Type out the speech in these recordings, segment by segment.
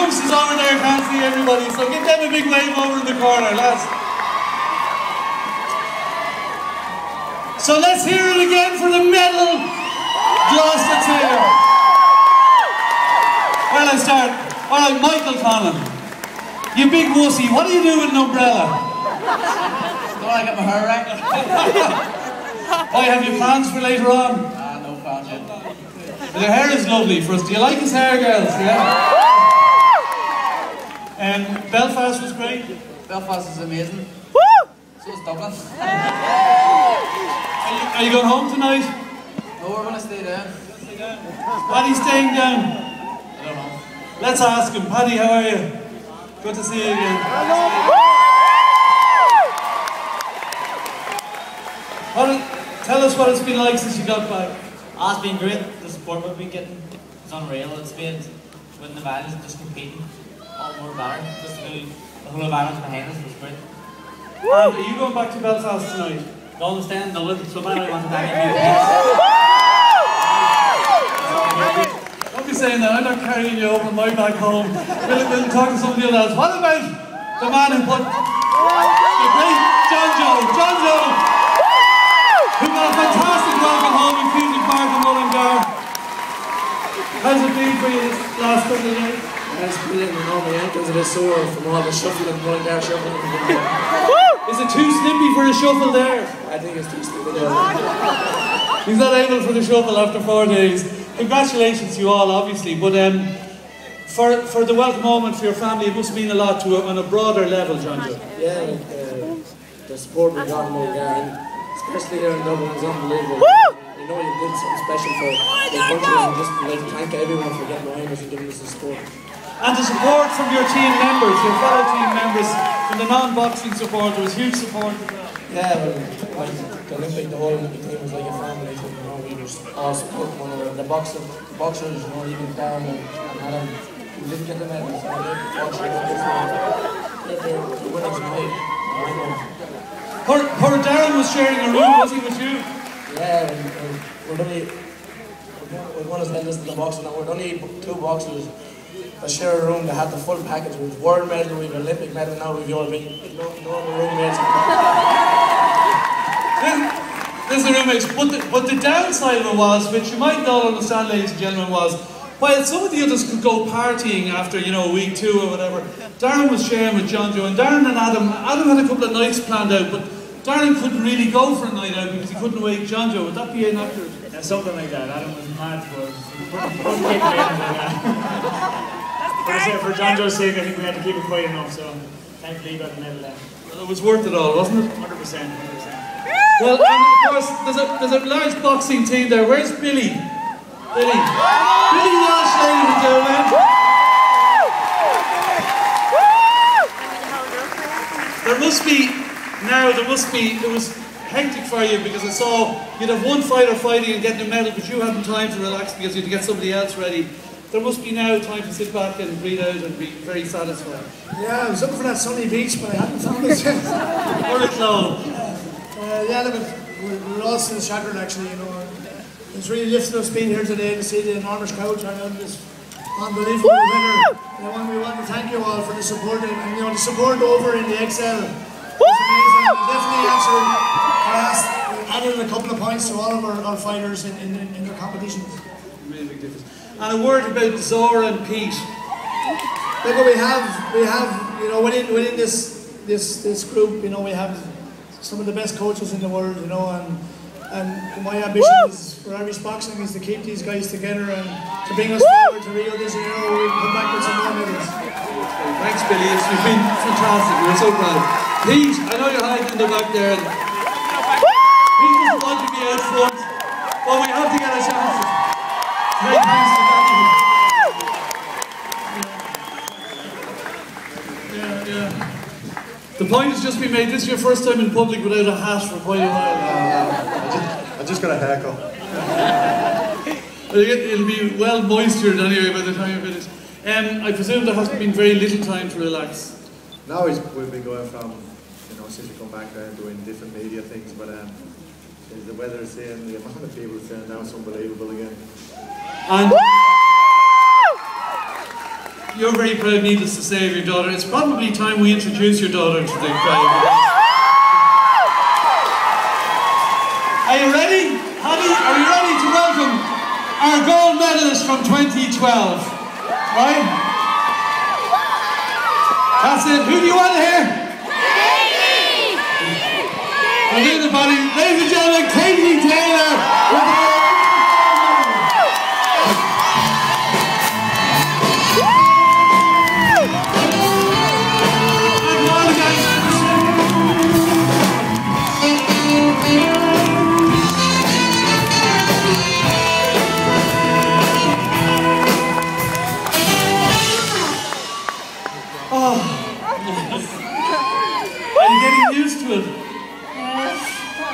youngsters over there can't see everybody, so give them a big wave over in the corner, lads. So let's hear it again for the medal Gloucester team. Where will I start? Alright, Michael Conlon. You big wussy, what do you do with an umbrella? Don't I get my hair right? Oh, have you plans for later on? No plans yet. Your hair is lovely for us. Do you like his hair, girls? Yeah? Belfast was great. Belfast is amazing. So is Dublin. Are you going home tonight? No, we're going to stay down. Paddy's staying down. I don't know. Let's ask him. Paddy, how are you? Good to see you again. Tell us what it's been like since you got back. It's been great. The support we've been getting is unreal. It's been winning the medals and just competing all more better. Just the whole environment behind us was great. Are you going back to Belfast tonight? Don't understand Dublin, so bad I want to back in. Don't be saying that. I'm not carrying you over my back home. We'll talk to somebody else. What about the man who put the great John Joe, who got a fantastic welcome home in Fusion Park in Mullingar. How's it been for you this last couple of days? It's brilliant, you know, my ankles are sore from all the shuffling, Mullingar shuffling. Is it too snippy for a shuffle there? I think it's too snippy. He's not able for the shuffle after 4 days. Congratulations to you all, obviously, but for the welcome moment for your family, it must mean a lot to on a broader level, John Joe. Yeah, the support we got in Mullingar, and especially here in Dublin, is unbelievable. You know you did something special for the country, and just like thank everyone for getting behind us and giving us the support. And the support from your team members, your fellow team members, from the non-boxing support, there was huge support as well. Yeah, well, like the whole Olympic team was like a family, so, you know, we were all supporting one another. The boxers, you know, even Darren and Adam, we didn't get the medals, so they were winning tonight. Poor Darren was sharing a room, was he, with you? Yeah, we're one of the eldest in the boxing, and we're only 2 boxers that share a room that had the full package with world medal, we've Olympic medal, now we've European, no roommates. This is the roommates, but the downside of it was, which you might not understand, ladies and gentlemen, was while some of the others could go partying after, you know, week 2 or whatever, Darren was sharing with John Joe, and Darren and Adam had a couple of nights planned out, but Darren couldn't really go for a night out because he couldn't wake John Joe. Would that be inaccurate? Yeah, something like that. Adam was mad for us. He couldn't keep away like that. But for John Joe's sake, I think we had to keep it quiet enough, so thankfully he got the medal there. Well, it was worth it all, wasn't it? 100%. Well, and of course, there's a large boxing team there. Where's Billy? Billy Walsh, ladies and gentlemen. It was hectic for you because I saw you'd have one fighter fighting and getting a medal, but you hadn't time to relax because you had to get somebody else ready. There must be now time to sit back and breathe out and be very satisfied. Yeah, I was looking for that sunny beach, but I hadn't found it yet. Yeah, but we're all still shattered actually, you know. It's really lifted us being here today to see the enormous crowd turn out this unbelievable winner. We want to thank you all for the support, and you know, the support over in the XL. Amazing. Definitely added a couple of points to all of our fighters in their competitions. Made a big difference. And a word about Zora and Pete. Look, we have, you know, within this group, you know, we have some of the best coaches in the world, you know, and my ambition is for Irish boxing is to keep these guys together and to bring us forward to Rio de Janeiro. We can come back with some more medals. Thanks, Billy. It's been fantastic. We're so proud. Pete, I know you're hiding in the back there. Pete doesn't want to be out front, but we have to get a chance. Great thanks to Paddy. Yeah. The point has just been made. This is your first time in public without a hat for quite a while. I just got a haircut. It'll be well moistured anyway by the time you finish. I presume there has been very little time to relax. Now we've been going from, you know, since we come back there and doing different media things, but the weather is saying, the amount of people saying now it's unbelievable again. And you're very proud, needless to say, of your daughter. It's probably time we introduce your daughter to the crowd. Are you ready? Paddy, are you ready to welcome our gold medalist from 2012? Right? That's it. Who do you want to hear? Katie! We'll do the body. Ladies and gentlemen, Katie Taylor.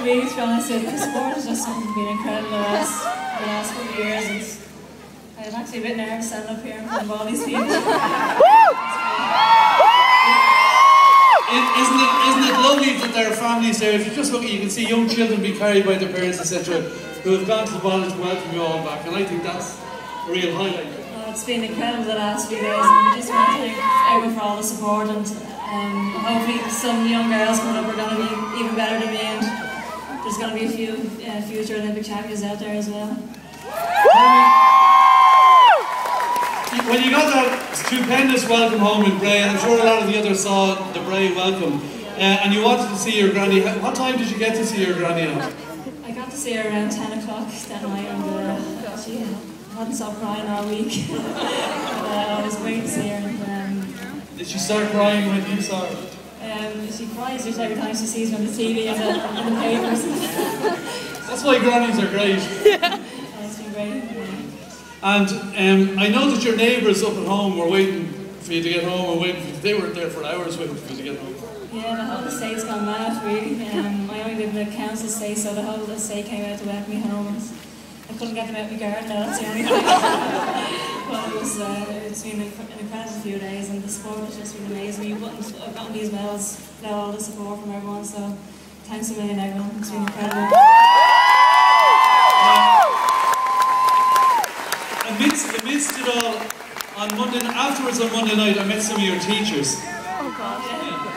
Really, to be honest, the sport has just been incredible the last couple of years, and I'm actually a bit nervous standing up here and putting all these people. Isn't it lovely that there are families there? If you just look, you can see young children being carried by their parents, etc., who have gone to the bottle to welcome you all back, and I think that's a real highlight. It's been incredible the last few days, and we just want to thank everyone for all the support, and hopefully some young girls coming up are going to be even better than me, and there's going to be a few future Olympic champions out there as well. When you got that stupendous welcome home in Bray, and I'm sure a lot of the others saw the Bray welcome, and you wanted to see your granny, what time did you get to see your granny at? I got to see her around 10 o'clock that night, and she hadn't stopped crying all week. But, I was waiting to see her. And, did she start crying when you saw her? She cries just every time she sees me on the TV and in the papers. That's why grannies are great. It's been great. Yeah. And I know that your neighbours up at home were waiting for you to get home, and they were there for hours waiting for you to get home. Yeah, the whole estate's gone mad, really. I only live in a council estate, so the whole estate came out to welcome me home. And I couldn't get them out of my garden, that's the only thing. But it's been an incredible few days, and the support has just been amazing. I've gotten these medals without all the support from everyone, so thanks a million, everyone. It's been incredible. Amidst it all, afterwards on Monday night, I met some of your teachers. Oh God,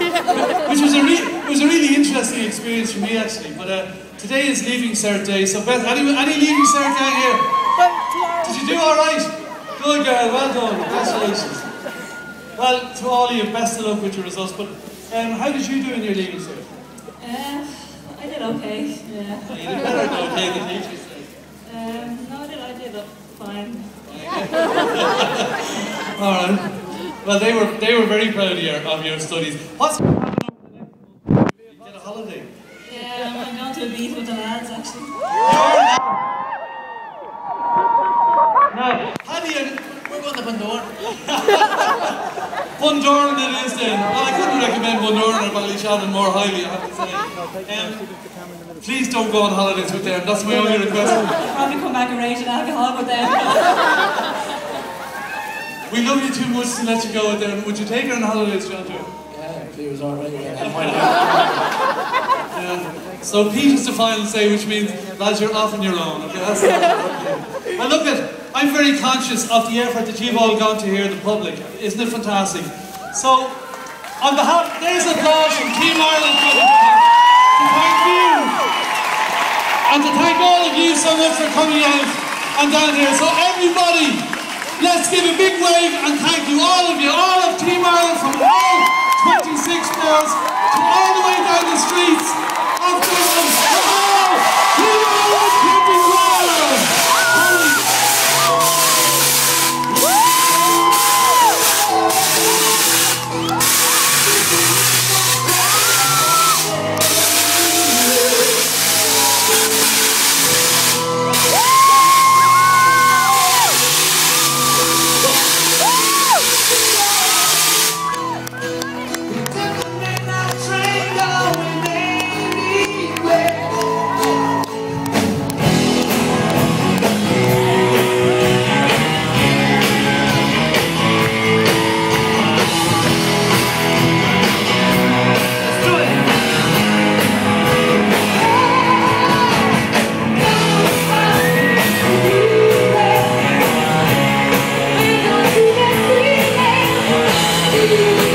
yeah. Which was a really interesting experience for me, actually. But today is Leaving Cert Day, so Beth, any Leaving Cert Day here? Did you do all right? Good girl, well done, congratulations. Well, to all of you, best of luck with your results. But how did you do in your Leaving Cert? I did okay. Yeah. You did better than okay than teachers did. No, I did fine. All right. Well, they were very proud of your studies. What's going to happen over the next month? You get a holiday. Yeah, I'm going to a beat with the lads, actually. Now, Paddy and We're going to Bundoran. Bundoran it is then. Well, I couldn't recommend Bundoran or Ballyshannon more highly, I have to say. Please don't go on holidays with them, that's my only request. I'll probably come back and rage and alcohol with them. We love you too much to let you go with them. Would you take her on holidays, John? Yeah, he was alright. Yeah. So Pete is the final say, which means, lads, you're off on your own. Okay, that's it. And look I'm very conscious of the effort that you've all gone to here, the public. Isn't it fantastic? So, on behalf, there's applause from Team Ireland to thank you, and to thank all of you so much for coming out and down here. So everybody, let's give a big wave and thank you, all of Team Ireland, from all 26 girls to all the way down the streets of Dublin. Team Ireland keeping well. Paddy.